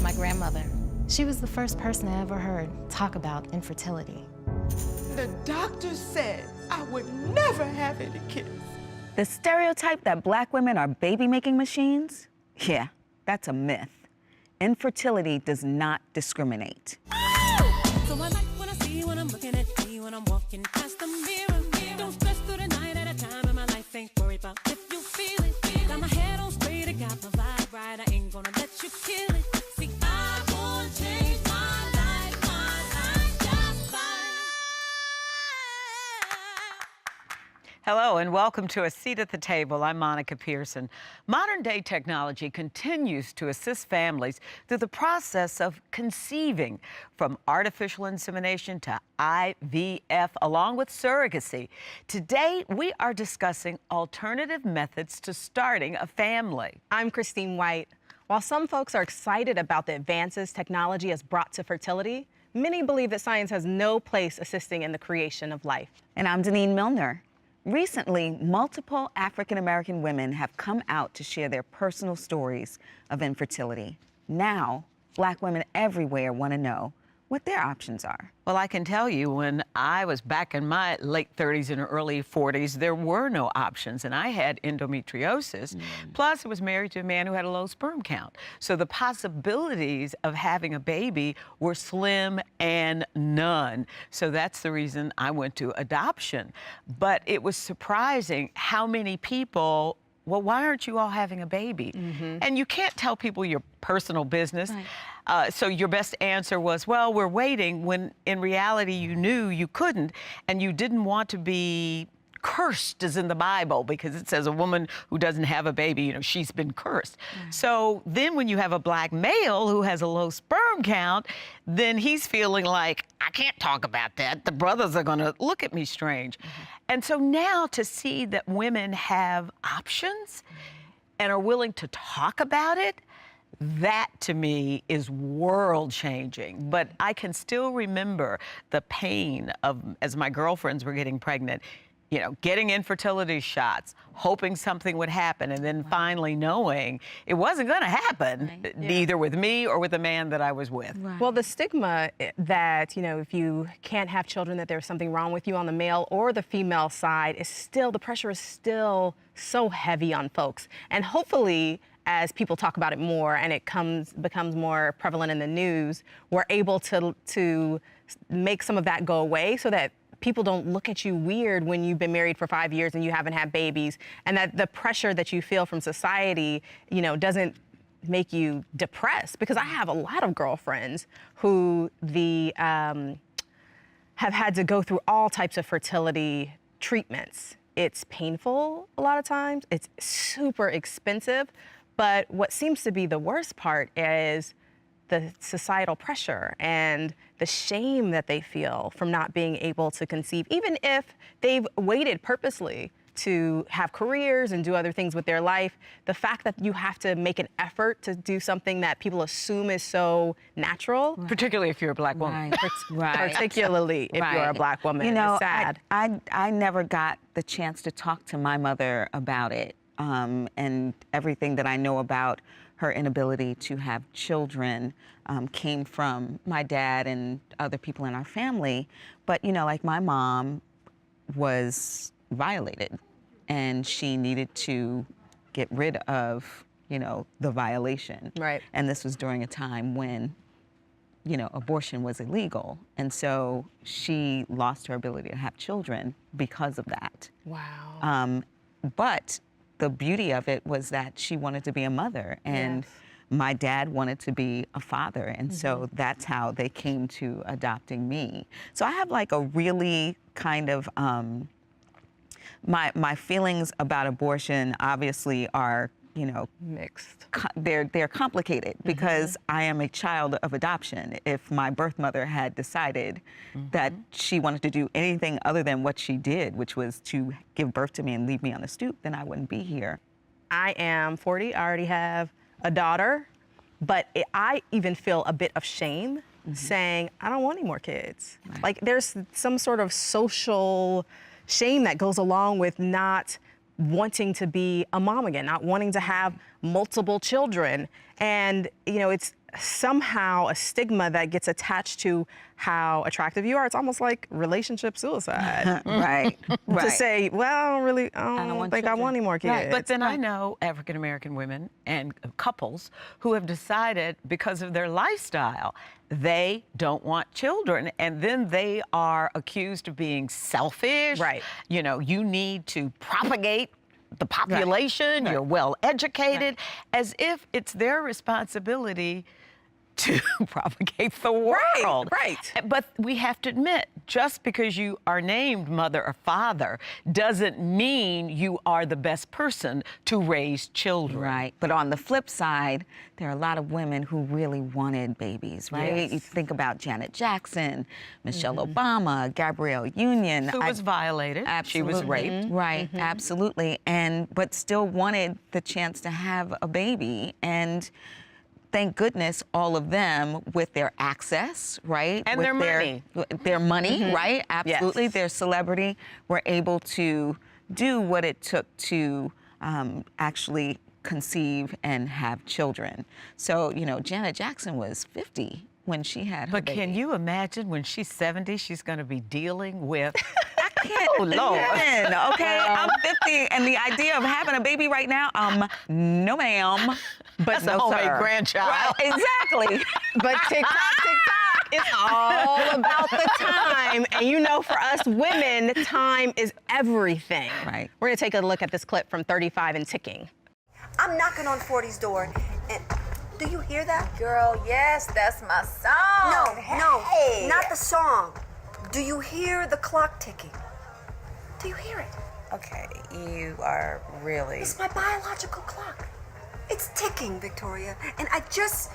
my grandmother. She was the first person I ever heard talk about infertility. The doctor said I would never have any kids. The stereotype that Black women are baby-making machines? Yeah, that's a myth. Infertility does not discriminate. So I like when I see when I'm looking at me when I'm walking past the mirror. Don't stress through the night at a time and my life ain't worried about if you feel it. Got my head on straight, I got my vibe right. I ain't gonna let you kill it. See, I won't change my life just fine. Hello and welcome to A Seat at the Table. I'm Monica Pearson. Modern day technology continues to assist families through the process of conceiving, from artificial insemination to IVF, along with surrogacy. Today, we are discussing alternative methods to starting a family. I'm Christine White. While some folks are excited about the advances technology has brought to fertility, many believe that science has no place assisting in the creation of life. And I'm Deneen Milner. Recently, multiple African-American women have come out to share their personal stories of infertility. Now, Black women everywhere want to know what their options are. Well, I can tell you, when I was back in my late 30s and early 40s, there were no options, and I had endometriosis. Plus, I was married to a man who had a low sperm count. So the possibilities of having a baby were slim and none. So that's the reason I went to adoption. But it was surprising how many people, well, why aren't you all having a baby? And you can't tell people your personal business. Right. So your best answer was, well, we're waiting, when in reality you knew you couldn't, and you didn't want to be cursed, as in the Bible, because it says a woman who doesn't have a baby, you know, she's been cursed. So then when you have a Black male who has a low sperm count, then he's feeling like, I can't talk about that. The brothers are gonna look at me strange. And so now to see that women have options and are willing to talk about it, that to me is world changing. But I can still remember the pain of, as my girlfriends were getting pregnant, you know, getting infertility shots, hoping something would happen, and then finally knowing it wasn't going to happen, either with me or with the man that I was with. Well, the stigma that, you know, if you can't have children, that there's something wrong with you on the male or the female side is still, the pressure is still so heavy on folks. And hopefully, as people talk about it more and it becomes more prevalent in the news, we're able to make some of that go away so that people don't look at you weird when you've been married for 5 years and you haven't had babies, and that the pressure that you feel from society, you know, doesn't make you depressed. Because I have a lot of girlfriends who have had to go through all types of fertility treatments. It's painful a lot of times, it's super expensive, but what seems to be the worst part is the societal pressure and the shame that they feel from not being able to conceive, even if they've waited purposely to have careers and do other things with their life. The fact that you have to make an effort to do something that people assume is so natural. Particularly if you're a Black woman. Right. Particularly if you're a Black woman. You know, it's sad. I never got the chance to talk to my mother about it, and everything that I know about her inability to have children came from my dad and other people in our family. But, you know, like, my mom was violated, and she needed to get rid of, you know, the violation. Right. And this was during a time when, you know, abortion was illegal. And so she lost her ability to have children because of that. Wow. But the beauty of it was that she wanted to be a mother, and my dad wanted to be a father, and so that's how they came to adopting me. So I have like a really kind of, my feelings about abortion obviously are, you know, Mixed. they're complicated, because I am a child of adoption. If my birth mother had decided that she wanted to do anything other than what she did, which was to give birth to me and leave me on the stoop, then I wouldn't be here. I am 40, I already have a daughter, but I even feel a bit of shame saying, I don't want any more kids. Like, there's some sort of social shame that goes along with not wanting to be a mom again, not wanting to have multiple children. And, you know, it's somehow a stigma that gets attached to how attractive you are. It's almost like relationship suicide. Right. Right. To say, well, really, I don't want think I children. want any more kids. Right, but then I know African American women and couples who have decided because of their lifestyle, they don't want children. And then they are accused of being selfish. Right. You know, you need to propagate the population, you're well educated, as if it's their responsibility to propagate the world. right. But we have to admit, just because you are named mother or father doesn't mean you are the best person to raise children. Right. But on the flip side, there are a lot of women who really wanted babies, right? Yes. You think about Janet Jackson, Michelle Obama, Gabrielle Union. Who was violated. She was raped. Right, absolutely. But still wanted the chance to have a baby. And thank goodness all of them with their access, right? And with their money. Their money, right? Absolutely. Yes. Their celebrity were able to do what it took to actually conceive and have children. So, you know, Janet Jackson was 50 when she had her But baby. can you imagine when she's 70, she's going to be dealing with... Oh, Lord. Okay, I'm 50, and the idea of having a baby right now, no, ma'am. But That's a no, homemade sir. grandchild. Right, exactly. But TikTok, it's all about the time. And you know, for us women, time is everything. Right. We're gonna take a look at this clip from 35 and Ticking. I'm knocking on 40's door, and do you hear that? Girl, yes, that's my song. No, not the song. Do you hear the clock ticking? Do you hear it? Okay, you are really... It's my biological clock. It's ticking, Victoria, and I just...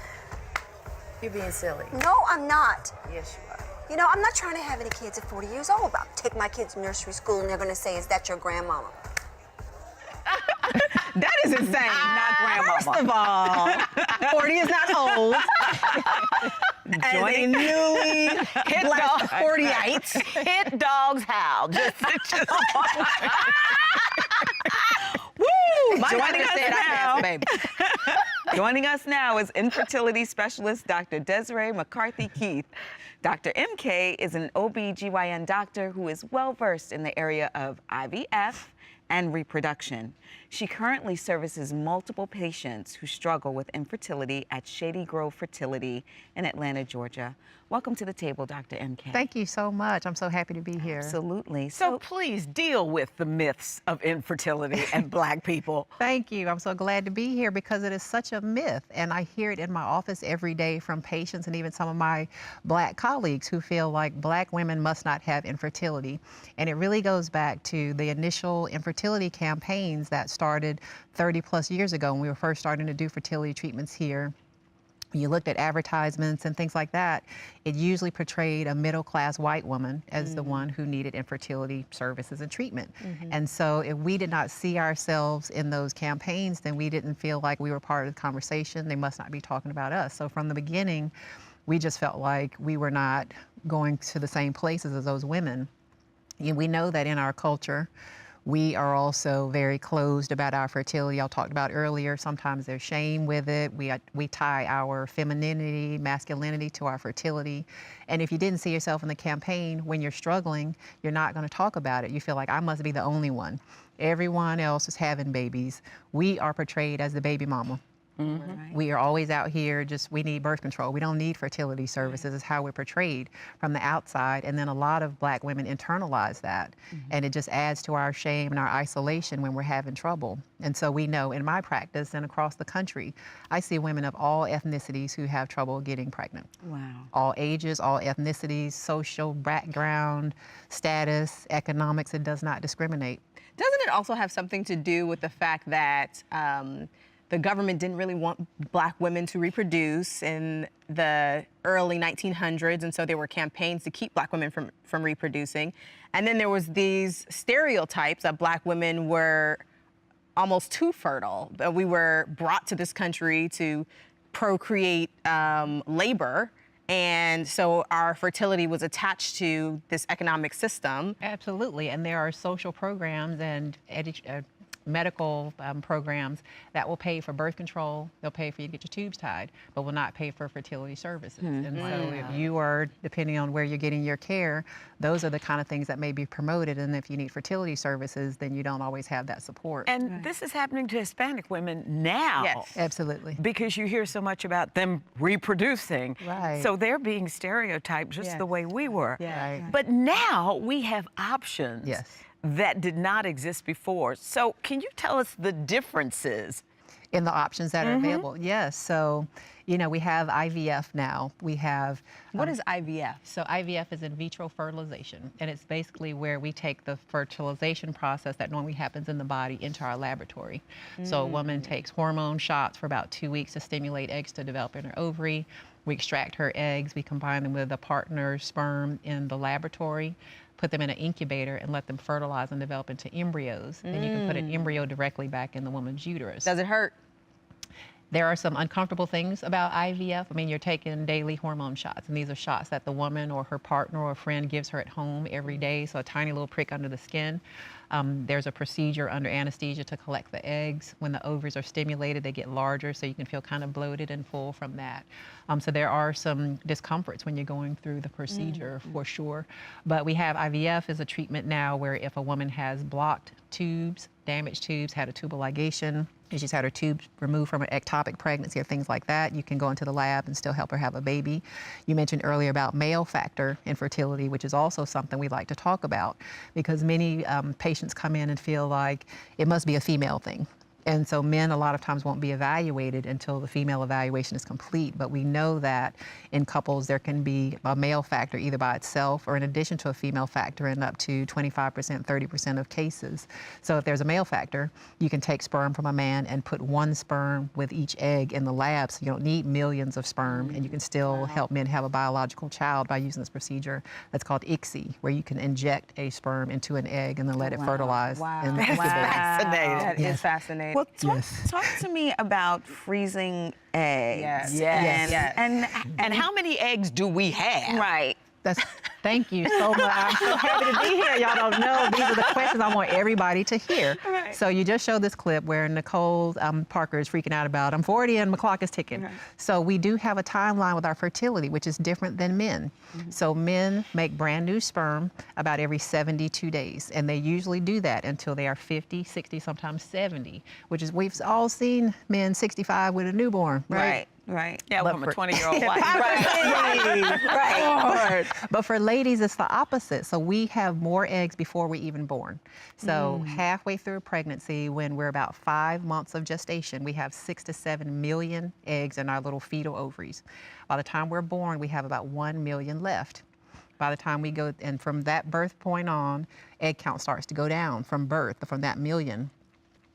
You're being silly. No, I'm not. Yes, you are. You know, I'm not trying to have any kids at 40 years old. I'll take my kids to nursery school, and they're going to say, is that your grandmama? That is insane. Not grandmama. First of all, 40 is not old. As a newly black 48. Hit dogs howl. Woo! My Joining doctor us said I now. have, baby. Joining us now is infertility specialist Dr. Desiree McCarthy Keith. Dr. MK is an OB/GYN doctor who is well versed in the area of IVF and reproduction. She currently services multiple patients who struggle with infertility at Shady Grove Fertility in Atlanta, Georgia. Welcome to the table, Dr. MK. Thank you so much. I'm so happy to be here. Absolutely. So please deal with the myths of infertility and Black people. Thank you. I'm so glad to be here because it is such a myth. And I hear it in my office every day from patients and even some of my Black colleagues who feel like Black women must not have infertility. And it really goes back to the initial infertility campaigns that started 30 plus years ago when we were first starting to do fertility treatments here. You looked at advertisements and things like that, it usually portrayed a middle-class white woman as the one who needed infertility services and treatment. And so if we did not see ourselves in those campaigns, then we didn't feel like we were part of the conversation. They must not be talking about us. So from the beginning, we just felt like we were not going to the same places as those women. We know that in our culture, we are also very closed about our fertility. I talked about earlier, sometimes there's shame with it. We tie our femininity, masculinity to our fertility. And if you didn't see yourself in the campaign, when you're struggling, you're not gonna talk about it. You feel like I must be the only one. Everyone else is having babies. We are portrayed as the baby mama. Right. We are always out here, we need birth control. We don't need fertility services, is how we're portrayed from the outside. And then a lot of Black women internalize that. And it just adds to our shame and our isolation when we're having trouble. And so we know in my practice and across the country, I see women of all ethnicities who have trouble getting pregnant. Wow. All ages, all ethnicities, social background, status, economics, it does not discriminate. Doesn't it also have something to do with the fact that the government didn't really want Black women to reproduce in the early 1900s, and so there were campaigns to keep Black women from reproducing. And then there was these stereotypes that Black women were almost too fertile. We were brought to this country to procreate labor, and so our fertility was attached to this economic system. Absolutely, and there are social programs and medical programs that will pay for birth control. They'll pay for you to get your tubes tied, but will not pay for fertility services. And so if you are, depending on where you're getting your care, those are the kind of things that may be promoted. And if you need fertility services, then you don't always have that support. And this is happening to Hispanic women now. Yes. Absolutely. Because you hear so much about them reproducing. Right. So they're being stereotyped just the way we were. Right. But now we have options Yes. that did not exist before. So can you tell us the differences? In the options that are available. Yes. So, you know, we have IVF now. We have. What is IVF? So IVF is in vitro fertilization, and it's basically where we take the fertilization process that normally happens in the body into our laboratory. So a woman takes hormone shots for about 2 weeks to stimulate eggs to develop in her ovary. We extract her eggs, we combine them with a partner's sperm in the laboratory, put them in an incubator and let them fertilize and develop into embryos. And you can put an embryo directly back in the woman's uterus. Does it hurt? There are some uncomfortable things about IVF. I mean, you're taking daily hormone shots, and these are shots that the woman or her partner or friend gives her at home every day, so a tiny little prick under the skin. There's a procedure under anesthesia to collect the eggs. When the ovaries are stimulated, they get larger, so you can feel kind of bloated and full from that. So there are some discomforts when you're going through the procedure, for sure. But we have IVF as a treatment now where if a woman has blocked tubes, damaged tubes, had a tubal ligation, and she's had her tubes removed from an ectopic pregnancy or things like that, you can go into the lab and still help her have a baby. You mentioned earlier about male factor infertility, which is also something we like to talk about because many patients come in and feel like it must be a female thing. And so men a lot of times won't be evaluated until the female evaluation is complete. But we know that in couples there can be a male factor either by itself or in addition to a female factor in up to 25%, 30% of cases. So if there's a male factor, you can take sperm from a man and put one sperm with each egg in the lab. So you don't need millions of sperm and you can still help men have a biological child by using this procedure that's called ICSI, where you can inject a sperm into an egg and then let it fertilize. In the incubator. Fascinating. That is fascinating. Well, talk to me about freezing eggs. Yes. And how many eggs do we have? Right. Thank you so much. I'm so happy to be here. Y'all don't know. These are the questions I want everybody to hear. Right. So you just showed this clip where Nicole Parker is freaking out about, I'm 40 and my clock is ticking. Right. So we do have a timeline with our fertility, which is different than men. So men make brand new sperm about every 72 days. And they usually do that until they are 50, 60, sometimes 70, which is, we've all seen men 65 with a newborn, right? Right. Yeah, But from a for- 20-year-old wife. Right. But for ladies, it's the opposite. So we have more eggs before we're even born. So halfway through pregnancy, when we're about 5 months of gestation, we have 6 to 7 million eggs in our little fetal ovaries. By the time we're born, we have about 1 million left. By the time we go, and from that birth point on, egg count starts to go down from birth, from that million.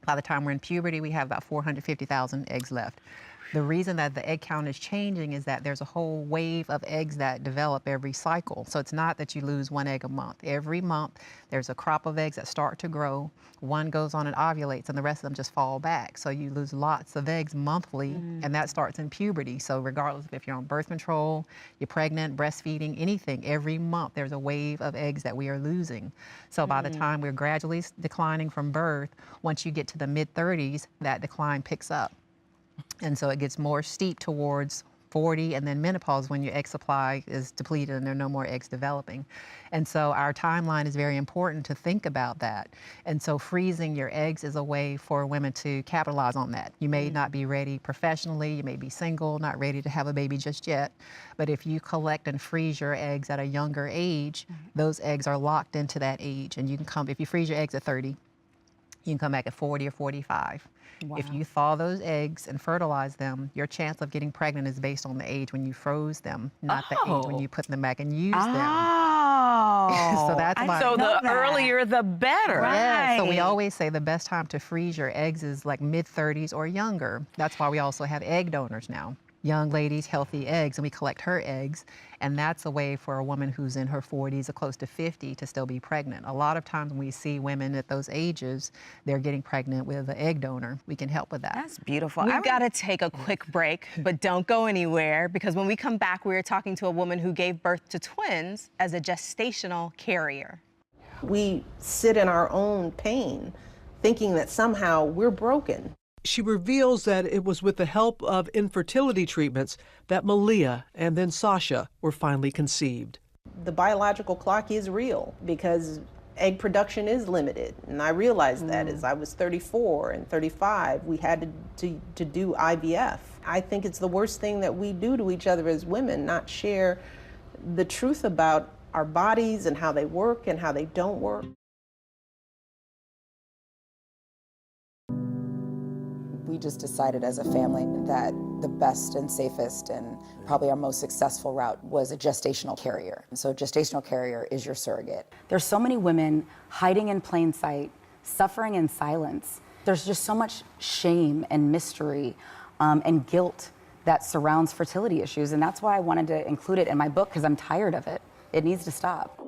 By the time we're in puberty, we have about 450,000 eggs left. The reason that the egg count is changing is that there's a whole wave of eggs that develop every cycle. So it's not that you lose 1 egg a month. Every month, there's a crop of eggs that start to grow. One goes on and ovulates, and the rest of them just fall back. So you lose lots of eggs monthly, and that starts in puberty. So regardless of if you're on birth control, you're pregnant, breastfeeding, anything, every month there's a wave of eggs that we are losing. So by the time we're gradually declining from birth, once you get to the mid-30s, that decline picks up. And so it gets more steep towards 40 and then menopause when your egg supply is depleted and there are no more eggs developing. And so our timeline is very important to think about that. And so freezing your eggs is a way for women to capitalize on that. You may not be ready professionally, you may be single, not ready to have a baby just yet. But if you collect and freeze your eggs at a younger age, those eggs are locked into that age. And you can come, if you freeze your eggs at 30, you can come back at 40 or 45. Wow. If you thaw those eggs and fertilize them, your chance of getting pregnant is based on the age when you froze them, not the age when you put them back and use them. So that's why. So the earlier, the better. Yeah, so we always say the best time to freeze your eggs is like mid-30s or younger. That's why we also have egg donors now. Young ladies, healthy eggs, and we collect her eggs. And that's a way for a woman who's in her 40s or close to 50 to still be pregnant. A lot of times when we see women at those ages, they're getting pregnant with an egg donor. We can help with that. That's beautiful. We've got to take a quick break, but don't go anywhere because when we come back, we're talking to a woman who gave birth to twins as a gestational carrier. We sit in our own pain thinking that somehow we're broken. She reveals that it was with the help of infertility treatments that Malia and then Sasha were finally conceived. The biological clock is real because egg production is limited. And I realized that as I was 34 and 35, we had to do IVF. I think it's the worst thing that we do to each other as women, not share the truth about our bodies and how they work and how they don't work. We just decided as a family that the best and safest and probably our most successful route was a gestational carrier. So a gestational carrier is your surrogate. There's so many women hiding in plain sight, suffering in silence. There's just so much shame and mystery and guilt that surrounds fertility issues. And that's why I wanted to include it in my book, because I'm tired of it. It needs to stop.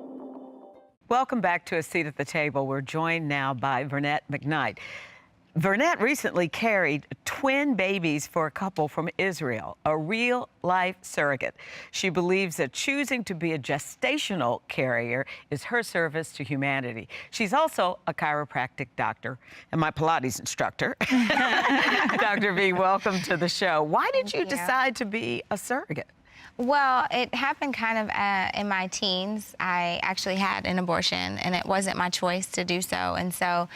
Welcome back to A Seat at the Table. We're joined now by Vernette McKnight. Vernette recently carried twin babies for a couple from Israel, a real-life surrogate. She believes that choosing to be a gestational carrier is her service to humanity. She's also a chiropractic doctor and my Pilates instructor. Dr. V, welcome to the show. Why did you decide to be a surrogate? Well, it happened kind of in my teens. I actually had an abortion, and it wasn't my choice to do so. And so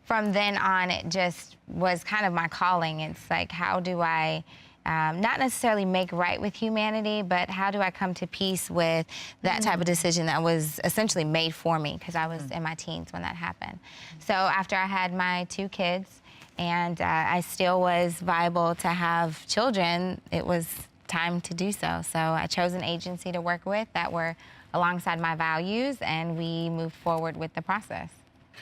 from then on, it just was kind of my calling. It's like, how do I not necessarily make right with humanity, but how do I come to peace with that type of decision that was essentially made for me, because I was in my teens when that happened. So after I had my 2 kids and I still was viable to have children, it was time to do so. So I chose an agency to work with that were alongside my values, and we moved forward with the process.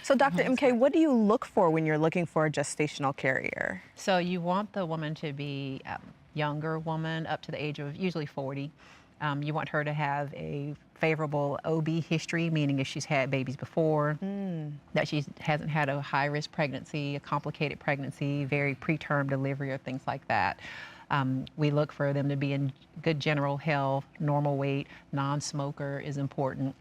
So Dr. MK, what do you look for when you're looking for a gestational carrier? So you want the woman to be a younger woman, up to the age of usually 40. You want her to have a favorable OB history, meaning if she's had babies before, that she hasn't had a high-risk pregnancy, a complicated pregnancy, very preterm delivery, or things like that. We look for them to be in good general health, normal weight, non-smoker is important.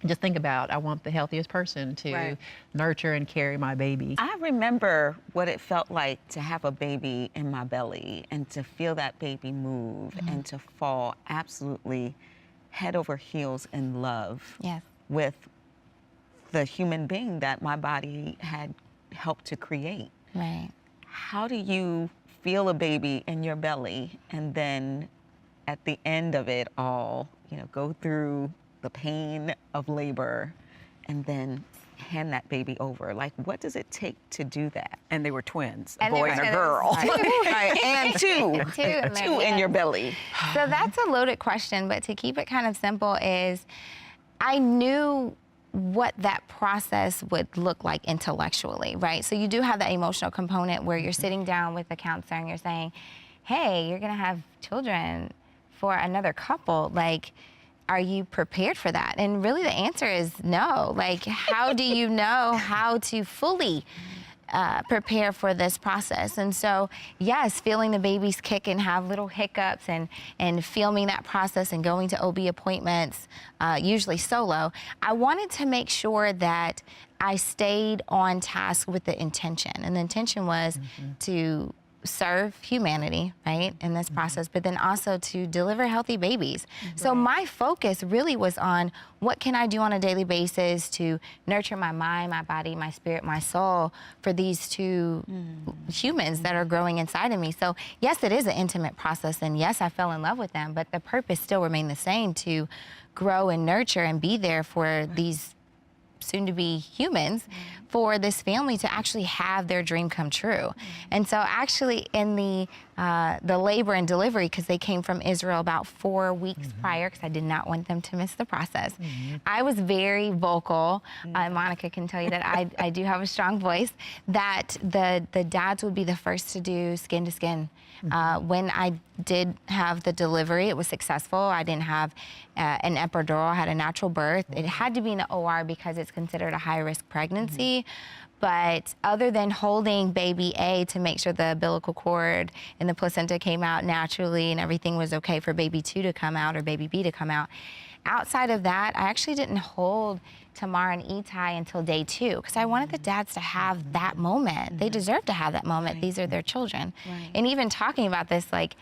Just think about, I want the healthiest person to nurture and carry my baby. I remember what it felt like to have a baby in my belly and to feel that baby move and to fall absolutely head over heels in love with the human being that my body had helped to create. Right. How do you feel a baby in your belly and then at the end of it all, go through the pain of labor and then hand that baby over? Like, what does it take to do that? And they were twins, a And boy they and a were girl. Right, and two in your belly. So that's a loaded question, but to keep it kind of simple is, I knew what that process would look like intellectually, right? So you do have that emotional component where you're sitting down with the counselor and you're saying, hey, you're gonna have children for another couple, like, are you prepared for that? And really the answer is no. Like, how do you know how to fully prepare for this process? And so, yes, feeling the baby's kick and have little hiccups and filming that process and going to OB appointments, usually solo, I wanted to make sure that I stayed on task with the intention. And the intention was to serve humanity, right, in this process, but then also to deliver healthy babies. So my focus really was on what can I do on a daily basis to nurture my mind, my body, my spirit, my soul for these 2 humans that are growing inside of me. So yes, it is an intimate process, and yes, I fell in love with them, but the purpose still remained the same, to grow and nurture and be there for these soon-to-be humans, for this family to actually have their dream come true. And so actually in the labor and delivery, because they came from Israel about 4 weeks prior, because I did not want them to miss the process, I was very vocal. Monica can tell you that I do have a strong voice, that the dads would be the first to do skin to skin. When I did have the delivery, it was successful. I didn't have an epidural, I had a natural birth. It had to be in the OR because it's considered a high-risk pregnancy. But other than holding baby A to make sure the umbilical cord and the placenta came out naturally and everything was okay for baby 2 to come out or baby B to come out, outside of that, I actually didn't hold Tamar and Itai until day 2 because I wanted the dads to have that moment. They deserve to have that moment. These are their children. And even talking about this, like,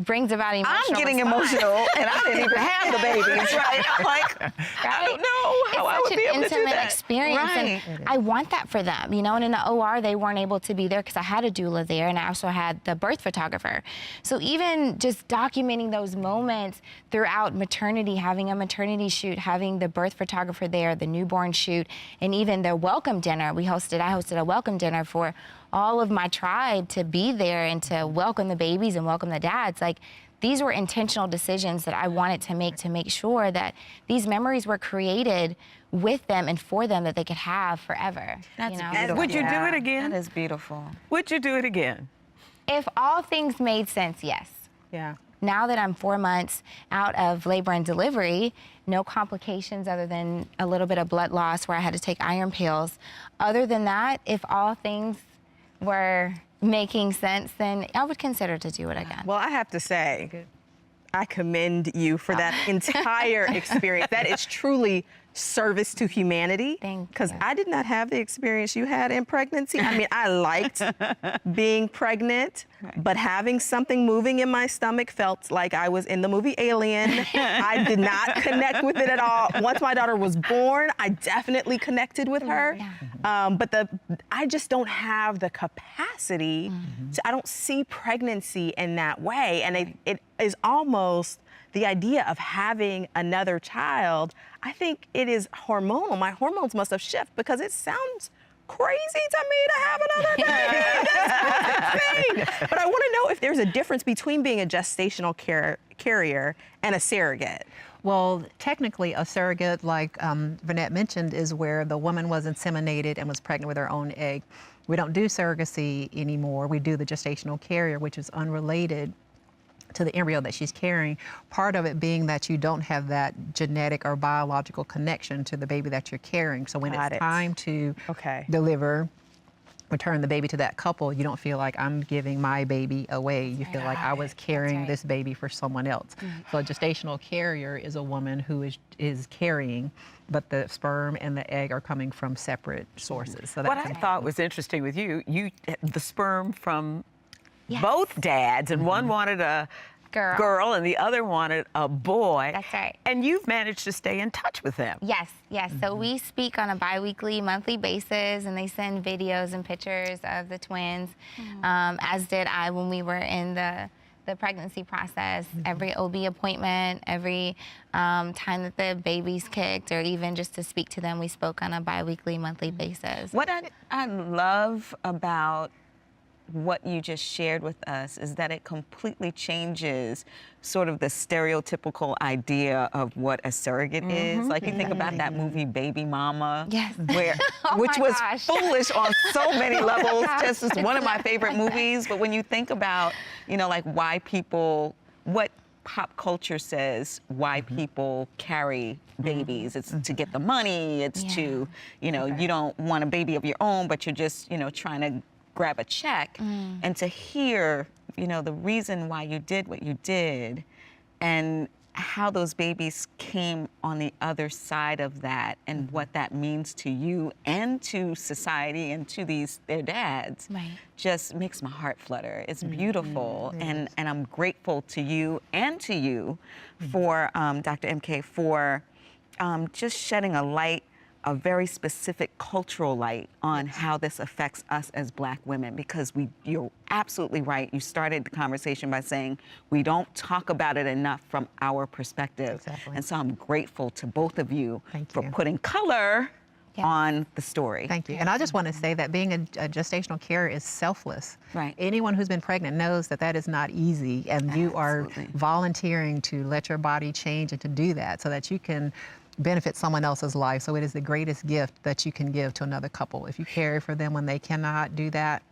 brings about emotional I'm getting response. emotional, and I didn't even have the babies, right? I'm like, I don't know how I would be able to do It's such an intimate that. experience, Right. and I want that for them, you know. And in the OR, they weren't able to be there because I had a doula there, and I also had the birth photographer. So even just documenting those moments throughout maternity, having a maternity shoot, having the birth photographer there, the newborn shoot, and even the welcome dinner. I hosted a welcome dinner for all of my tribe to be there and to welcome the babies and welcome the dads. Like, these were intentional decisions that I wanted to make sure that these memories were created with them and for them that they could have forever. That's you know? beautiful. Would you do it again? That is beautiful. Would you do it again? If all things made sense, yes. Yeah. Now that I'm 4 months out of labor and delivery, no complications other than a little bit of blood loss where I had to take iron pills. Other than that, if all things were making sense, then I would consider to do it again. Well, I have to say, I commend you for that entire experience. That is truly service to humanity. Because I did not have the experience you had in pregnancy. I mean, I liked being pregnant, but having something moving in my stomach felt like I was in the movie Alien. I did not connect with it at all. Once my daughter was born, I definitely connected with her. But I just don't have the capacity. I don't see pregnancy in that way. And it is almost the idea of having another child. I think it is hormonal. My hormones must have shifted because it sounds crazy to me to have another baby. That's insane. But I want to know if there's a difference between being a gestational carrier and a surrogate. Well, technically, a surrogate, like Vanette mentioned, is where the woman was inseminated and was pregnant with her own egg. We don't do surrogacy anymore. We do the gestational carrier, which is unrelated to the embryo that she's carrying. Part of it being that you don't have that genetic or biological connection to the baby that you're carrying. So when it's time to deliver, return the baby to that couple, you don't feel like I'm giving my baby away. You feel like I was carrying this baby for someone else. So a gestational carrier is a woman who is carrying, but the sperm and the egg are coming from separate sources. So What I thought was interesting with you, the sperm from both dads, and one wanted a girl and the other wanted a boy. That's right. And you've managed to stay in touch with them. Yes. So we speak on a bi-weekly, monthly basis, and they send videos and pictures of the twins, as did I when we were in the pregnancy process. Every OB appointment, every time that the baby's kicked, or even just to speak to them, we spoke on a bi-weekly, monthly basis. What I love about what you just shared with us is that it completely changes sort of the stereotypical idea of what a surrogate is. Like, you think about that movie Baby Mama, which was foolish on so many levels. Just is one of my favorite movies. But when you think about, you know, like why people, what pop culture says why people carry babies. It's to get the money. It's to, you know, you don't want a baby of your own, but you're just, you know, trying to grab a check. And to hear, you know, the reason why you did what you did and how those babies came on the other side of that and what that means to you and to society and to their dads just makes my heart flutter. It's beautiful. And I'm grateful to you and to you for, Dr. MK, for just shedding a very specific cultural light on how this affects us as Black women, because you're absolutely right. You started the conversation by saying we don't talk about it enough from our perspective. And so I'm grateful to both of you for putting color on the story. Thank you. And I just want to say that being a gestational carrier is selfless. Right. Anyone who's been pregnant knows that that is not easy, and you are volunteering to let your body change and to do that so that you can benefit someone else's life. So it is the greatest gift that you can give to another couple. If you carry for them when they cannot do that,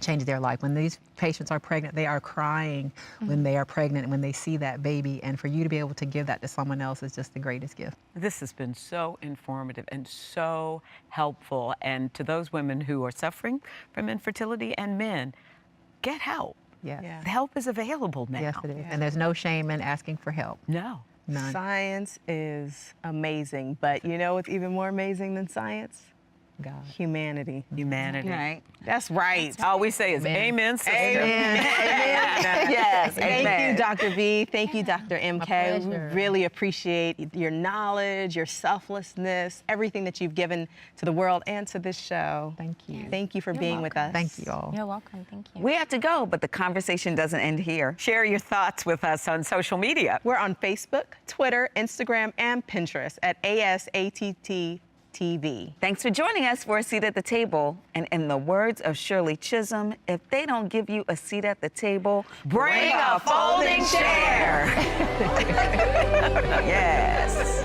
change their life. When these patients are pregnant, they are crying when they are pregnant and when they see that baby. And for you to be able to give that to someone else is just the greatest gift. This has been so informative and so helpful. And to those women who are suffering from infertility and men, get help. Yes. Yeah. Help is available now. Yes, it is. And there's no shame in asking for help. No. None. Science is amazing, but you know what's even more amazing than science? God. Humanity. Humanity. Right. That's right. All we say is amen, sister. Amen. Yes. Thank amen. you, Dr. V. Thank you, Dr. MK. We pleasure. really appreciate your knowledge, your selflessness, everything that you've given to the world and to this show. Thank you. Thank you for You're being with us. Thank you all. You're welcome. Thank you. We have to go, but the conversation doesn't end here. Share your thoughts with us on social media. We're on Facebook, Twitter, Instagram, and Pinterest at ASATT TV. Thanks for joining us for A Seat at the Table. And in the words of Shirley Chisholm, if they don't give you a seat at the table, Bring a folding chair. Yes.